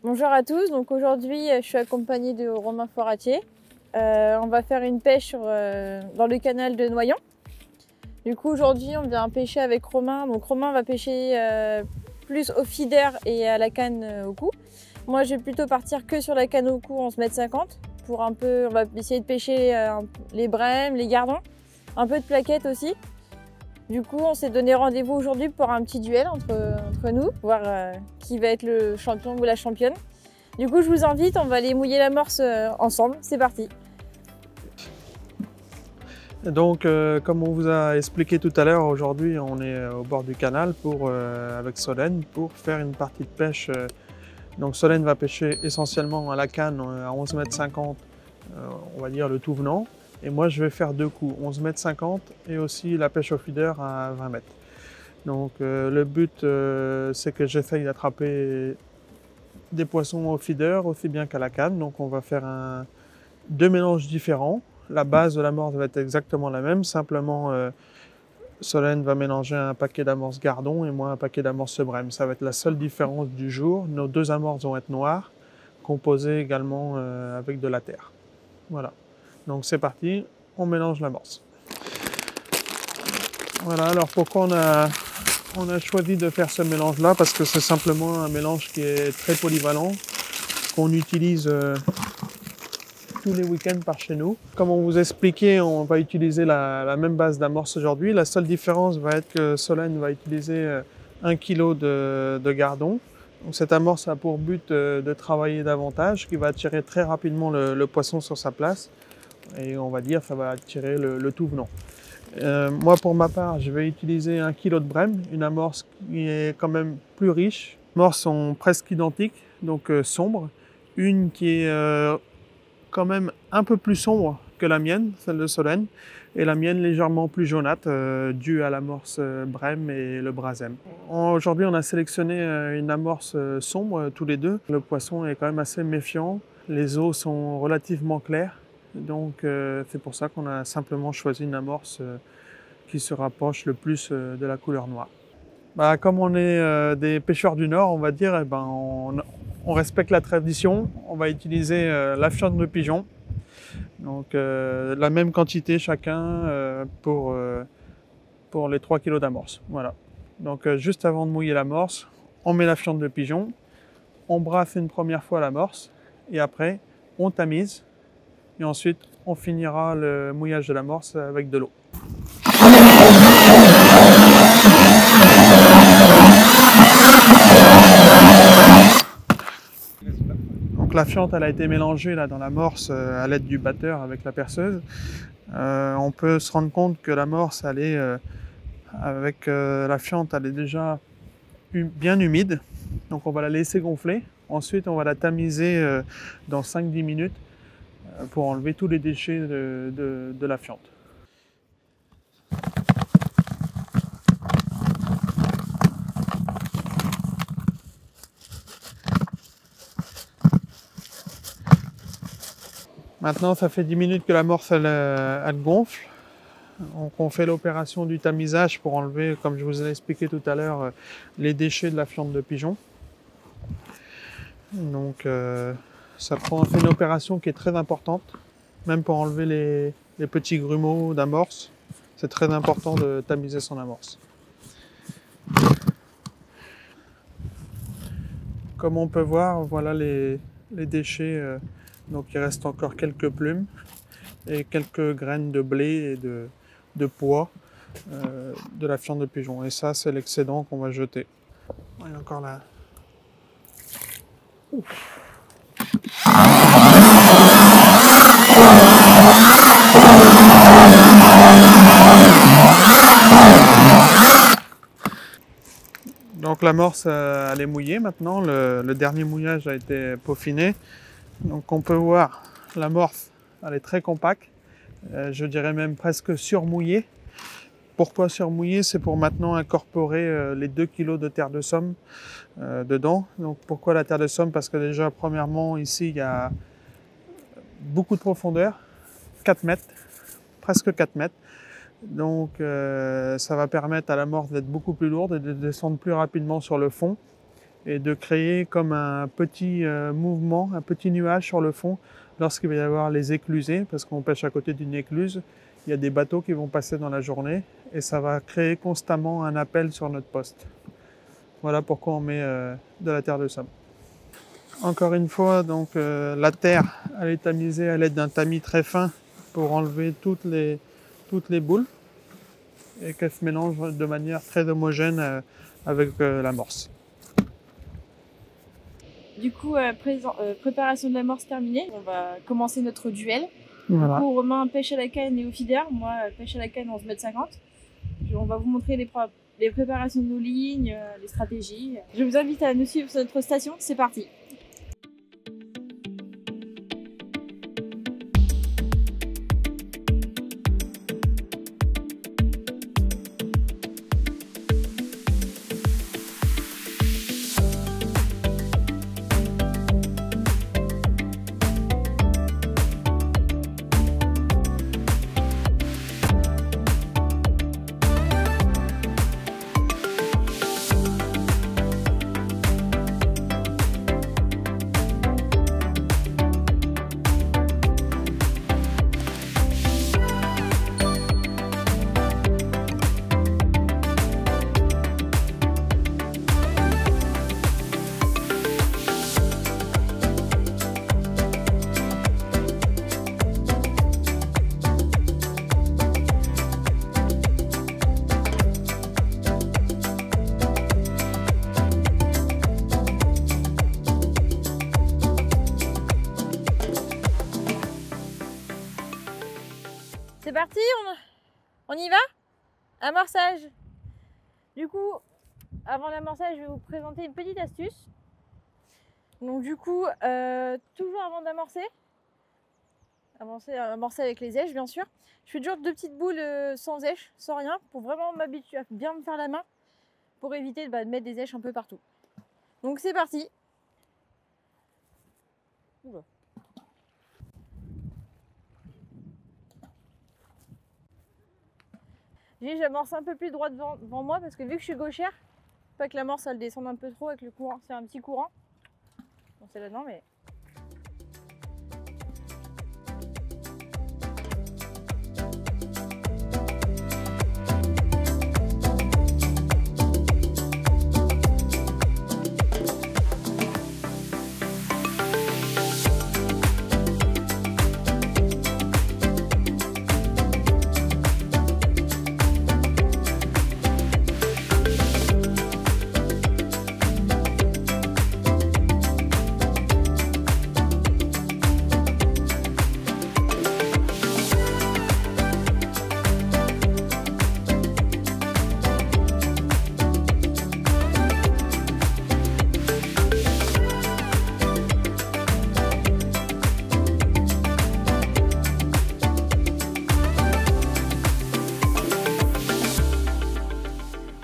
Bonjour à tous, donc aujourd'hui je suis accompagnée de Romain Foratier. On va faire une pêche dans le canal de Noyon. Du coup aujourd'hui on vient pêcher avec Romain. Donc Romain va pêcher plus au feeder et à la canne au cou. Moi je vais plutôt partir que sur la canne au cou en 11,50 m pour un peu, on va essayer de pêcher les brèmes, les gardons, un peu de plaquettes aussi. Du coup, on s'est donné rendez-vous aujourd'hui pour un petit duel entre nous, voir qui va être le champion ou la championne. Du coup, je vous invite, on va aller mouiller l'amorce ensemble. C'est parti. Donc, comme on vous a expliqué tout à l'heure, aujourd'hui, on est au bord du canal avec Solène pour faire une partie de pêche. Donc, Solène va pêcher essentiellement à la canne à 11,50 m, on va dire le tout venant. Et moi, je vais faire deux coups, 11,50 m et aussi la pêche au feeder à 20 mètres. Donc, le but, c'est que j'essaye d'attraper des poissons au feeder aussi bien qu'à la canne. Donc, on va faire deux mélanges différents. La base de l'amorce va être exactement la même, simplement Solène va mélanger un paquet d'amorces gardon et moi un paquet d'amorces brème. Ça va être la seule différence du jour. Nos deux amorces vont être noires, composées également avec de la terre. Voilà. Donc c'est parti, on mélange l'amorce. Voilà, alors pourquoi on a choisi de faire ce mélange-là? Parce que c'est simplement un mélange qui est très polyvalent, qu'on utilise tous les week-ends par chez nous. Comme on vous expliquait, on va utiliser la même base d'amorce aujourd'hui. La seule différence va être que Solène va utiliser 1 kg de gardon. Donc cette amorce a pour but de travailler davantage, qui va attirer très rapidement le poisson sur sa place. Et on va dire ça va attirer le tout venant. Moi pour ma part, je vais utiliser 1 kg de brème, une amorce qui est quand même plus riche. Les amorces sont presque identiques, donc sombres. Une qui est quand même un peu plus sombre que la mienne, celle de Solène, et la mienne légèrement plus jaunâtre, due à l'amorce brème et le brasem. Aujourd'hui, on a sélectionné une amorce sombre tous les deux. Le poisson est quand même assez méfiant, les eaux sont relativement claires, donc c'est pour ça qu'on a simplement choisi une amorce qui se rapproche le plus de la couleur noire. Bah, comme on est des pêcheurs du Nord, on va dire, eh ben, on respecte la tradition. On va utiliser la fiente de pigeon. Donc la même quantité chacun pour les 3 kg d'amorce. Voilà. Donc juste avant de mouiller l'amorce, on met la fiente de pigeon, on brasse une première fois l'amorce et après on tamise et ensuite on finira le mouillage de l'amorce avec de l'eau. Donc la fiente elle a été mélangée là, dans l'amorce à l'aide du batteur avec la perceuse. On peut se rendre compte que l'amorce elle est avec la fiente elle est déjà bien humide. Donc on va la laisser gonfler. Ensuite on va la tamiser dans 5-10 minutes pour enlever tous les déchets de la fiente. Maintenant, ça fait 10 minutes que l'amorce elle gonfle. Donc, on fait l'opération du tamisage pour enlever, comme je vous ai expliqué tout à l'heure, les déchets de la fiente de pigeon. Donc, ça prend une opération qui est très importante, même pour enlever les petits grumeaux d'amorce. C'est très important de tamiser son amorce. Comme on peut voir, voilà les déchets. Donc il reste encore quelques plumes et quelques graines de blé et de pois de la fiente de pigeon. Et ça, c'est l'excédent qu'on va jeter. Il y a encore là. Ouf. Donc l'amorce elle est mouillée maintenant, le dernier mouillage a été peaufiné. Donc on peut voir l'amorce, elle est très compacte, je dirais même presque surmouillée. Pourquoi surmouillée? C'est pour maintenant incorporer les 2 kg de terre de Somme dedans. Donc pourquoi la terre de Somme? Parce que déjà premièrement ici il y a beaucoup de profondeur, 4 mètres, presque 4 mètres. Donc ça va permettre à l'amorce d'être beaucoup plus lourde et de descendre plus rapidement sur le fond. et de créer comme un petit mouvement, un petit nuage sur le fond lorsqu'il va y avoir les éclusées, parce qu'on pêche à côté d'une écluse. Il y a des bateaux qui vont passer dans la journée et ça va créer constamment un appel sur notre poste. Voilà pourquoi on met de la terre de sable. Encore une fois, donc la terre, elle est tamisée à l'aide d'un tamis très fin pour enlever toutes les boules et qu'elle se mélange de manière très homogène avec l'amorce. Du coup, préparation de l'amorce terminée. On va commencer notre duel. Voilà. Du coup, Romain pêche à la canne et au feeder. Moi, pêche à la canne 11,50 m. On va vous montrer les préparations de nos lignes, les stratégies. Je vous invite à nous suivre sur notre station. C'est parti! C'est parti, on y va? Amorçage. Du coup, avant l'amorçage, je vais vous présenter une petite astuce. Donc du coup, toujours avant d'amorcer, amorcer avec les èches bien sûr, je fais toujours 2 petites boules sans èches, sans rien, pour vraiment m'habituer à bien me faire la main, pour éviter de mettre des èches un peu partout. Donc c'est parti. Oula. J'amorce un peu plus droit devant moi parce que vu que je suis gauchère, pas que l'amorce elle descende un peu trop avec le courant, c'est un petit courant. Bon c'est là-dedans mais...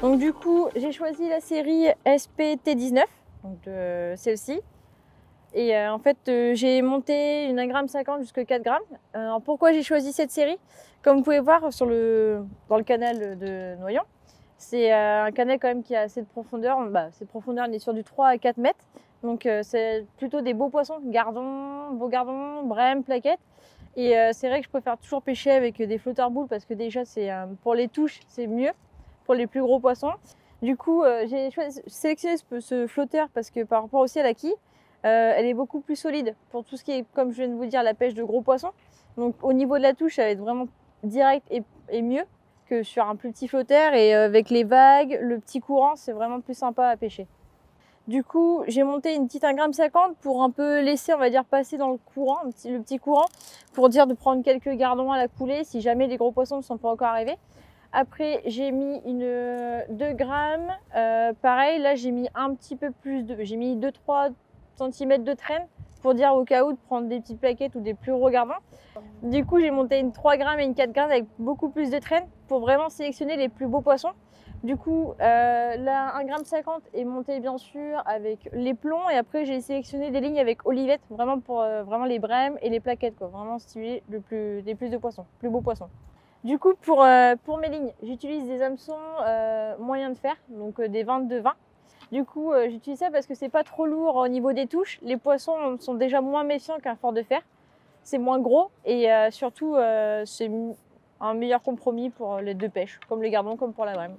Donc du coup, j'ai choisi la série SPT19, donc de celle-ci. Et en fait, j'ai monté une 1,50 g jusqu'à 4 g. Alors pourquoi j'ai choisi cette série? Comme vous pouvez voir dans le canal de Noyon, c'est un canal quand même qui a assez de profondeur. Cette profondeur, on est sur du 3 à 4 mètres. Donc c'est plutôt des beaux poissons, beaux gardons, brèmes, plaquettes. Et c'est vrai que je préfère toujours pêcher avec des flotteurs boules parce que déjà, pour les touches, c'est mieux. Pour les plus gros poissons. Du coup, j'ai sélectionné ce flotteur parce que par rapport aussi à la quille, elle est beaucoup plus solide pour tout ce qui est, comme je viens de vous dire, la pêche de gros poissons. Donc au niveau de la touche, ça va être vraiment direct et mieux que sur un plus petit flotteur. Et avec les vagues, le petit courant, c'est vraiment plus sympa à pêcher. Du coup, j'ai monté une petite 1,50 g pour un peu laisser, on va dire, passer dans le courant, le petit courant, pour dire de prendre quelques gardons à la coulée si jamais les gros poissons ne sont pas encore arrivés. Après, j'ai mis 2 grammes. Pareil, là, j'ai mis un petit peu plus j'ai mis 2-3 cm de traîne pour dire au cas où de prendre des petites plaquettes ou des plus gros gardons. Du coup, j'ai monté une 3 grammes et une 4 grammes avec beaucoup plus de traîne pour vraiment sélectionner les plus beaux poissons. Du coup, la 1,50 g est montée bien sûr avec les plombs et après j'ai sélectionné des lignes avec olivettes vraiment pour vraiment les brèmes et les plaquettes, quoi. Vraiment stimuler les plus beaux poissons. Du coup, pour mes lignes, j'utilise des hameçons moyens de fer, donc des 22-20. Du coup, j'utilise ça parce que c'est pas trop lourd au niveau des touches. Les poissons sont déjà moins méfiants qu'un fort de fer. C'est moins gros et surtout, c'est un meilleur compromis pour les deux pêches, comme les gardons comme pour la brème.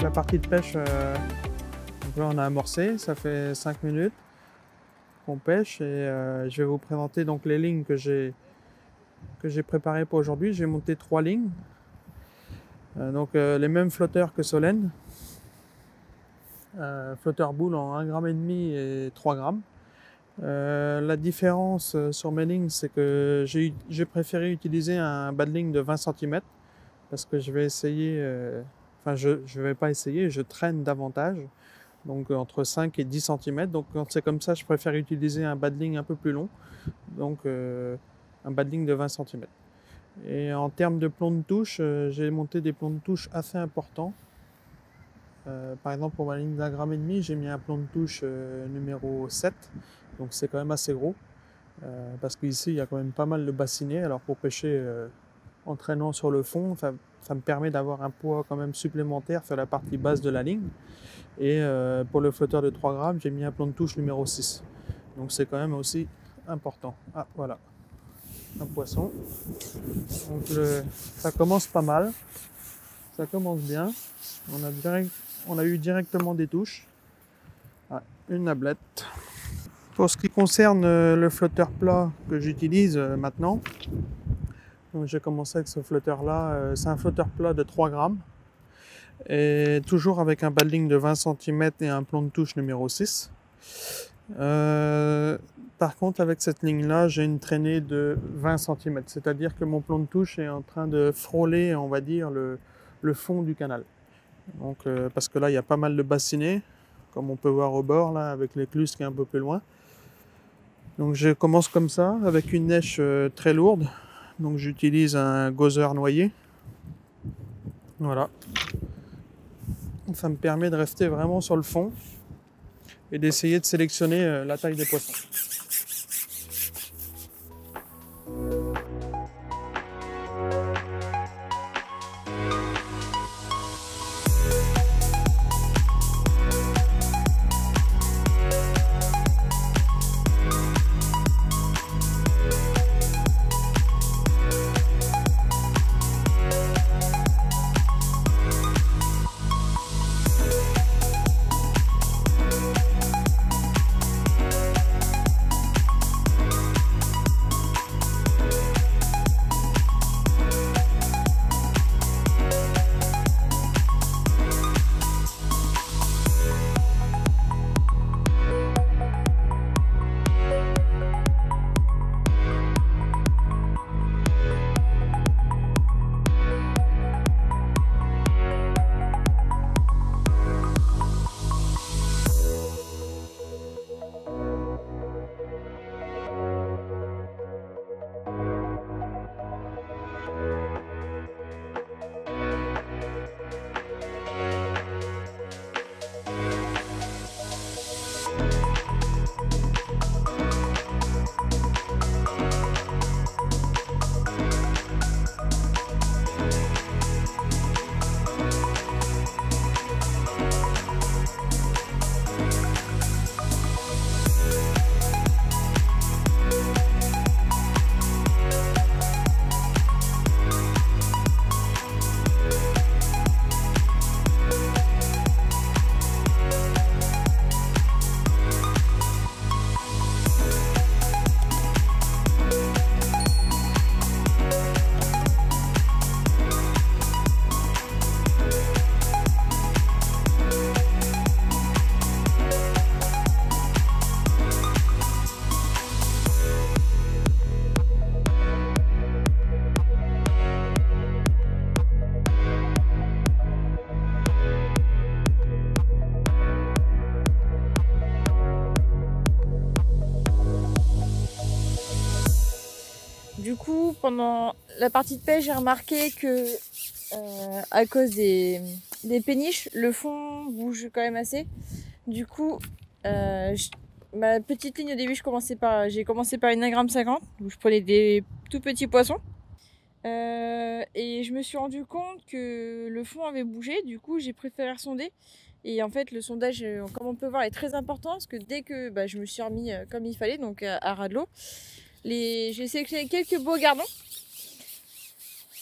La partie de pêche, donc là on a amorcé, ça fait 5 minutes qu'on pêche et je vais vous présenter donc les lignes que j'ai préparées pour aujourd'hui. J'ai monté 3 lignes, les mêmes flotteurs que Solène, flotteur boule en 1,5 g et 3 grammes. La différence sur mes lignes, c'est que j'ai préféré utiliser un badling de 20 cm parce que je vais essayer, je vais pas essayer, je traîne davantage, donc entre 5 et 10 cm. Donc quand c'est comme ça, je préfère utiliser un badling un peu plus long, donc un badling de 20 cm. Et en termes de plomb de touche, j'ai monté des plombs de touche assez importants. Par exemple, pour ma ligne d'1,5 g, j'ai mis un plomb de touche numéro 7, donc c'est quand même assez gros, parce qu'ici il y a quand même pas mal de bassinets. Alors pour pêcher en traînant sur le fond, ça me permet d'avoir un poids quand même supplémentaire sur la partie basse de la ligne. Et pour le flotteur de 3 grammes, j'ai mis un plomb de touche numéro 6. Donc c'est quand même aussi important. Ah voilà, un poisson. Donc ça commence pas mal, ça commence bien. On a eu directement des touches. Ah, une nablette. Pour ce qui concerne le flotteur plat que j'utilise maintenant, j'ai commencé avec ce flotteur là, c'est un flotteur plat de 3 grammes et toujours avec un badling de 20 cm et un plomb de touche numéro 6. Par contre, avec cette ligne là, j'ai une traînée de 20 cm, c'est-à-dire que mon plomb de touche est en train de frôler, on va dire, le fond du canal. Donc, parce que là, il y a pas mal de bassinets, comme on peut voir au bord là, avec l'écluse qui est un peu plus loin. Donc je commence comme ça, avec une nèche très lourde. Donc j'utilise un gozeur noyé. Voilà. Ça me permet de rester vraiment sur le fond et d'essayer de sélectionner la taille des poissons. Du coup, pendant la partie de pêche, j'ai remarqué que à cause des péniches, le fond bouge quand même assez. Du coup, ma petite ligne au début, j'ai commencé par une 1,50 g, où je prenais des tout petits poissons. Et je me suis rendu compte que le fond avait bougé, du coup j'ai préféré sonder. Et en fait le sondage, comme on peut voir, est très important parce que dès que je me suis remis comme il fallait, donc à ras de l'eau, j'ai sélectionné quelques beaux gardons.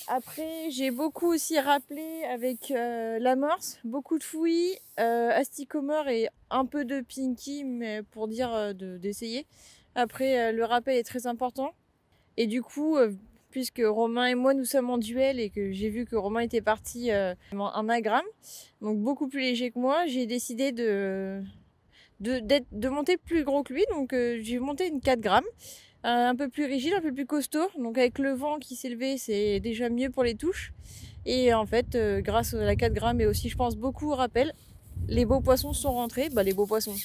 Après j'ai beaucoup aussi rappelé avec l'amorce, beaucoup de fouilles, asticomore et un peu de pinky, mais pour dire d'essayer. Après le rappel est très important. Et du coup, puisque Romain et moi nous sommes en duel et que j'ai vu que Romain était parti en 1 gramme, donc beaucoup plus léger que moi, j'ai décidé de monter plus gros que lui. Donc j'ai monté une 4 grammes, un peu plus rigide, un peu plus costaud. Donc avec le vent qui s'est levé, c'est déjà mieux pour les touches. Et en fait, grâce à la 4 grammes et aussi je pense beaucoup au rappel, les beaux poissons sont rentrés. Les beaux poissons,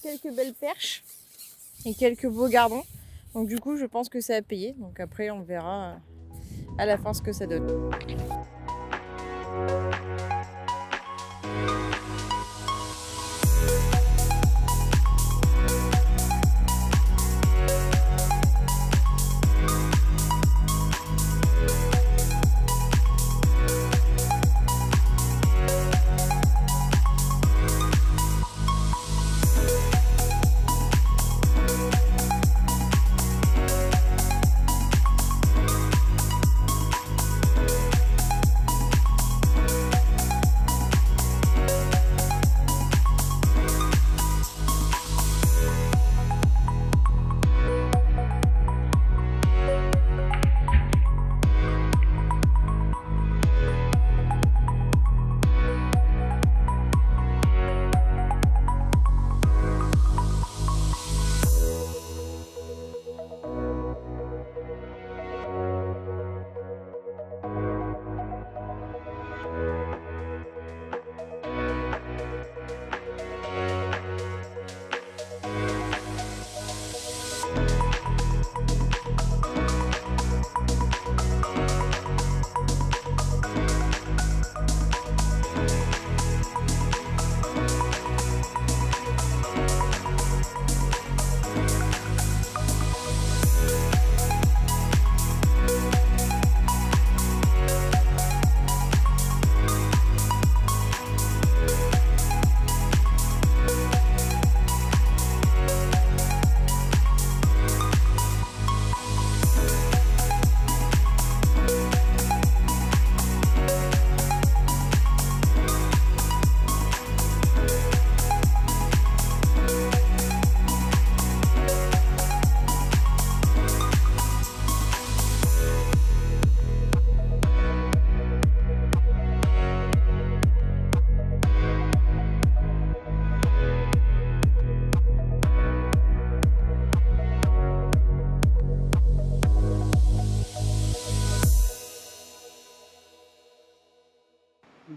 quelques belles perches et quelques beaux gardons. Donc du coup je pense que ça a payé, donc après on verra à la fin ce que ça donne.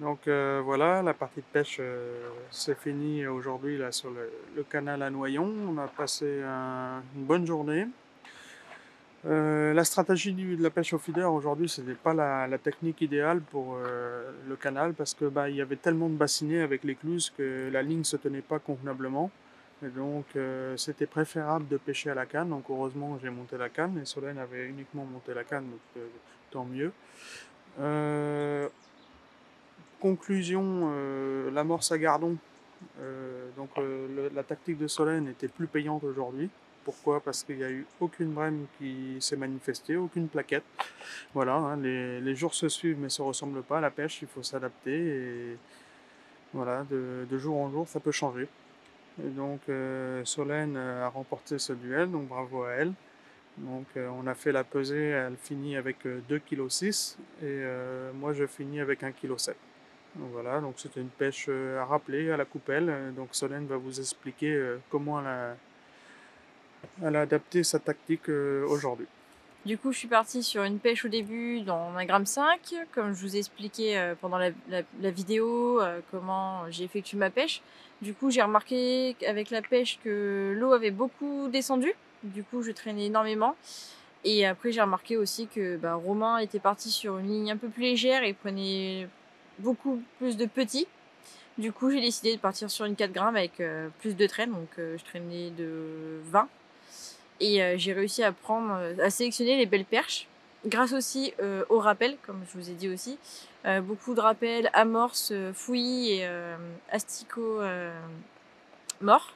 Donc voilà, la partie de pêche c'est fini aujourd'hui là sur le canal à Noyon. On a passé une bonne journée. La stratégie de la pêche au feeder aujourd'hui, ce n'était pas la technique idéale pour le canal parce que il y avait tellement de bassinets avec l'écluse que la ligne se tenait pas convenablement. Et donc c'était préférable de pêcher à la canne. Donc heureusement j'ai monté la canne et Solène avait uniquement monté la canne, donc tant mieux. Conclusion, l'amorce à gardon. La tactique de Solène était plus payante aujourd'hui. Pourquoi? Parce qu'il n'y a eu aucune brème qui s'est manifestée, aucune plaquette. Voilà, hein, les jours se suivent mais ne se ressemblent pas. À la pêche, il faut s'adapter et voilà, de jour en jour, ça peut changer. Et donc Solène a remporté ce duel, donc bravo à elle. Donc on a fait la pesée, elle finit avec 2,6 kg et moi je finis avec 1,7 kg. Donc voilà, donc c'était une pêche à rappeler à la coupelle. Donc Solène va vous expliquer comment elle a adapté sa tactique aujourd'hui. Du coup, je suis partie sur une pêche au début dans 1,5 g, comme je vous ai expliqué pendant la vidéo comment j'ai effectué ma pêche. Du coup, j'ai remarqué avec la pêche que l'eau avait beaucoup descendu. Du coup, je traînais énormément. Et après, j'ai remarqué aussi que Romain était parti sur une ligne un peu plus légère et prenait beaucoup plus de petits. Du coup, j'ai décidé de partir sur une 4 grammes avec plus de traîne. Donc, je traînais de 20. Et j'ai réussi à sélectionner les belles perches. Grâce aussi au rappel, comme je vous ai dit aussi. Beaucoup de rappels, amorces, fouillis et asticots morts.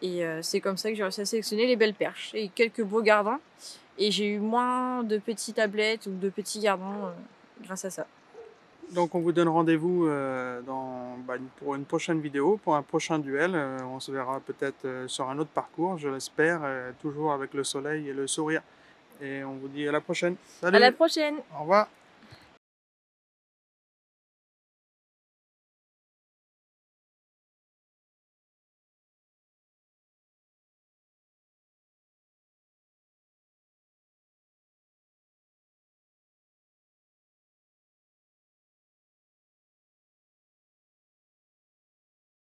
Et c'est comme ça que j'ai réussi à sélectionner les belles perches et quelques beaux gardons. Et j'ai eu moins de petits tablettes ou de petits gardons grâce à ça. Donc on vous donne rendez-vous pour une prochaine vidéo, pour un prochain duel. On se verra peut-être sur un autre parcours, je l'espère, toujours avec le soleil et le sourire. Et on vous dit à la prochaine. Salut! À la prochaine! Au revoir!